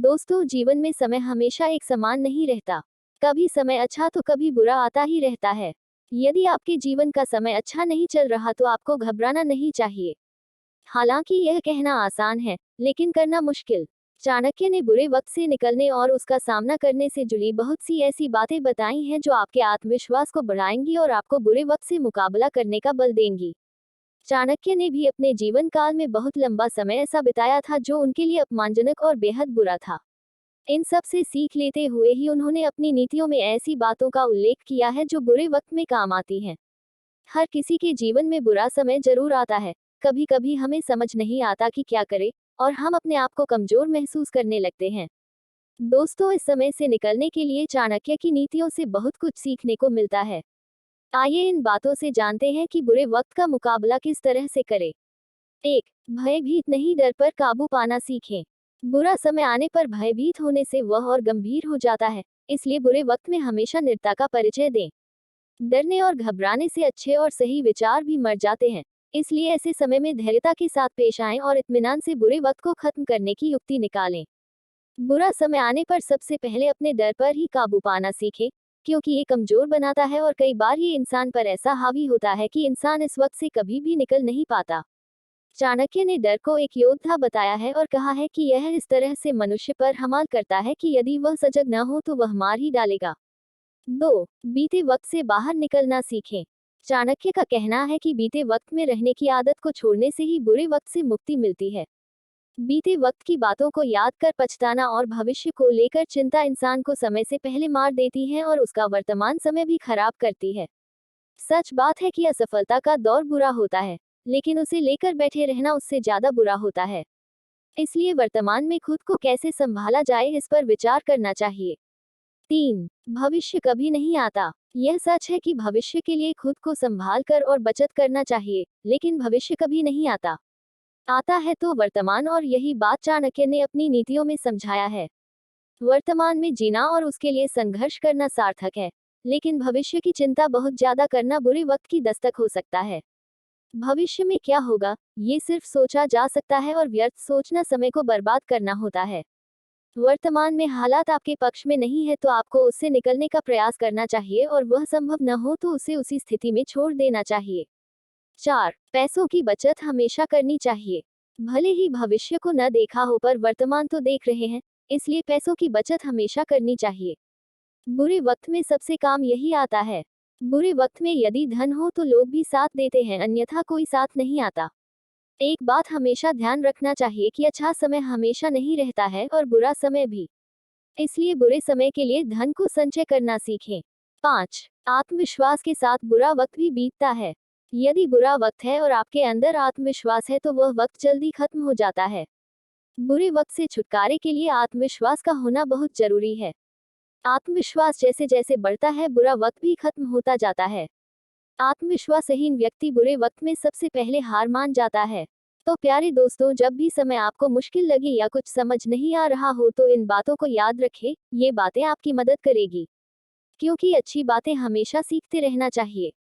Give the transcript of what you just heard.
दोस्तों, जीवन में समय हमेशा एक समान नहीं रहता। कभी समय अच्छा तो कभी बुरा आता ही रहता है। यदि आपके जीवन का समय अच्छा नहीं चल रहा तो आपको घबराना नहीं चाहिए। हालांकि यह कहना आसान है, लेकिन करना मुश्किल। चाणक्य ने बुरे वक्त से निकलने और उसका सामना करने से जुड़ी बहुत सी ऐसी बातें बताई हैं जो आपके आत्मविश्वास को बढ़ाएंगी और आपको बुरे वक्त से मुकाबला करने का बल देंगी। चाणक्य ने भी अपने जीवन काल में बहुत लंबा समय ऐसा बिताया था जो उनके लिए अपमानजनक और बेहद बुरा था। इन सब से सीख लेते हुए ही उन्होंने अपनी नीतियों में ऐसी बातों का उल्लेख किया है जो बुरे वक्त में काम आती हैं। हर किसी के जीवन में बुरा समय जरूर आता है। कभी कभी हमें समझ नहीं आता कि क्या करें, और हम अपने आप को कमजोर महसूस करने लगते हैं। दोस्तों, इस समय से निकलने के लिए चाणक्य की नीतियों से बहुत कुछ सीखने को मिलता है। आइए इन बातों से जानते हैं कि बुरे वक्त का मुकाबला किस तरह से करें। 1. भयभीत नहीं, डर पर काबू पाना सीखें। बुरा समय आने पर भयभीत होने से वह और गंभीर हो जाता है, इसलिए बुरे वक्त में हमेशा निर्दयता का परिचय दें। डरने और घबराने से अच्छे और सही विचार भी मर जाते हैं, इसलिए ऐसे समय में धैर्यता के साथ पेश आएं और इत्मीनान से बुरे वक्त को खत्म करने की युक्ति निकालें। बुरा समय आने पर सबसे पहले अपने डर पर ही काबू पाना सीखें, क्योंकि ये कमजोर बनाता है और कई बार ये इंसान पर ऐसा हावी होता है कि इंसान इस वक्त से कभी भी निकल नहीं पाता। चाणक्य ने डर को एक योद्धा बताया है और कहा है कि यह इस तरह से मनुष्य पर हमला करता है कि यदि वह सजग न हो तो वह मार ही डालेगा। 2. बीते वक्त से बाहर निकलना सीखें। चाणक्य का कहना है कि बीते वक्त में रहने की आदत को छोड़ने से ही बुरे वक्त से मुक्ति मिलती है। बीते वक्त की बातों को याद कर पछताना और भविष्य को लेकर चिंता इंसान को समय से पहले मार देती है और उसका वर्तमान समय भी खराब करती है। सच बात है कि असफलता का दौर बुरा होता है, लेकिन उसे लेकर बैठे रहना उससे ज्यादा बुरा होता है। इसलिए वर्तमान में खुद को कैसे संभाला जाए इस पर विचार करना चाहिए। 3. भविष्य कभी नहीं आता। यह सच है कि भविष्य के लिए खुद को संभाल कर और बचत करना चाहिए, लेकिन भविष्य कभी नहीं आता। आता है तो वर्तमान, और यही बात चाणक्य ने अपनी नीतियों में समझाया है। वर्तमान में जीना और उसके लिए संघर्ष करना सार्थक है, लेकिन भविष्य की चिंता बहुत ज्यादा करना बुरे वक्त की दस्तक हो सकता है। भविष्य में क्या होगा, ये सिर्फ सोचा जा सकता है और व्यर्थ सोचना समय को बर्बाद करना होता है। वर्तमान में हालात आपके पक्ष में नहीं है तो आपको उससे निकलने का प्रयास करना चाहिए, और वह संभव न हो तो उसे उसी स्थिति में छोड़ देना चाहिए। 4. पैसों की बचत हमेशा करनी चाहिए। भले ही भविष्य को न देखा हो पर वर्तमान तो देख रहे हैं, इसलिए पैसों की बचत हमेशा करनी चाहिए। बुरे वक्त में सबसे काम यही आता है। बुरे वक्त में यदि धन हो तो लोग भी साथ देते हैं, अन्यथा कोई साथ नहीं आता। एक बात हमेशा ध्यान रखना चाहिए कि अच्छा समय हमेशा नहीं रहता है और बुरा समय भी। इसलिए बुरे समय के लिए धन को संचय करना सीखें। 5. आत्मविश्वास के साथ बुरा वक्त भी बीतता है। यदि बुरा वक्त है और आपके अंदर आत्मविश्वास है तो वह वक्त जल्दी खत्म हो जाता है। बुरे वक्त से छुटकारे के लिए आत्मविश्वास का होना बहुत जरूरी है। आत्मविश्वास जैसे जैसे बढ़ता है बुरा वक्त भी खत्म होता जाता है। आत्मविश्वासहीन व्यक्ति बुरे वक्त में सबसे पहले हार मान जाता है। तो प्यारे दोस्तों, जब भी समय आपको मुश्किल लगे या कुछ समझ नहीं आ रहा हो तो इन बातों को याद रखें, ये बातें आपकी मदद करेगी। क्योंकि अच्छी बातें हमेशा सीखते रहना चाहिए।